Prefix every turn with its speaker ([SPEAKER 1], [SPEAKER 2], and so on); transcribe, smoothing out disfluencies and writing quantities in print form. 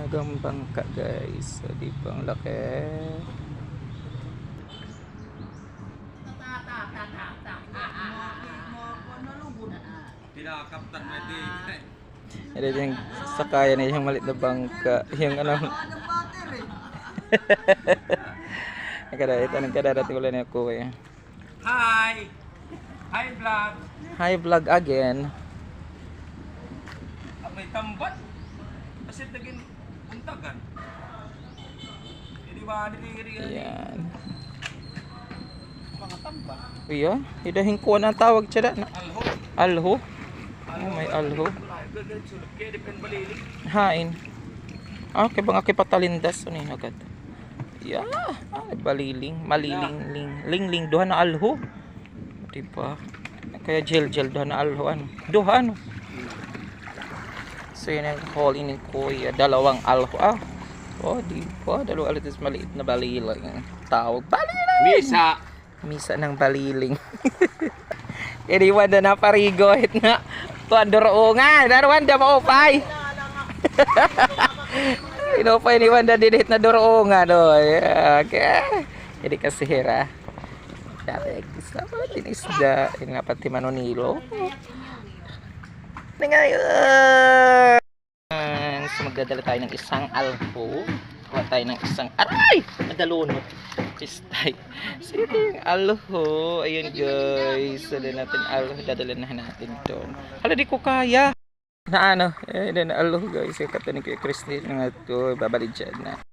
[SPEAKER 1] Nagang bangka guys. So, di ba ang laki?
[SPEAKER 2] Pinakaptan na din.
[SPEAKER 1] Ito yung sakayan na yung malit na bangka. Yung ano. Ito nang kadarating ko lang na ako eh.
[SPEAKER 2] Hi! Hi vlog!
[SPEAKER 1] Hi vlog again.
[SPEAKER 2] May tambat. Kasi naging untagan. Hindi ba niliriyan?
[SPEAKER 1] Ayan.
[SPEAKER 2] Mga tambat.
[SPEAKER 1] Iya, hidahin ko na tawag siya na.
[SPEAKER 2] Alho.
[SPEAKER 1] Alho. Oh, may alho.
[SPEAKER 2] Kaya depend baliling.
[SPEAKER 1] Hain. Okay, bang aki patalindas ano yun agad. Yeah, baliling, maliling, ling, duha na alho. Diba? Kaya gel duha na alho ano. Duha ano. So yun ang haul ini kuya, dalawang alho Oh, diba? Dalawang alho tas maliit na baliling. Tawag baliling. Misa ng baliling. Iniwan na parigo na tuandoroongan. Darwan da maupay. Inopay ni Wanda dinit na doroongan. Okay. Jadi kasihira. Dati sama tinisda. Ini nga pati manonilo. Ngayon. So magdadala tayo ng isang alho. Kuha tayo ng isang aray! Nadalunod. Pistay. So ito yung alho. Ayun guys. Dala natin alho. Dadalhin natin doon. Hala di ko kaya. Na ano. Ayun na alho guys. Katanin ko yung Christine nga ito. Babalid dyan na.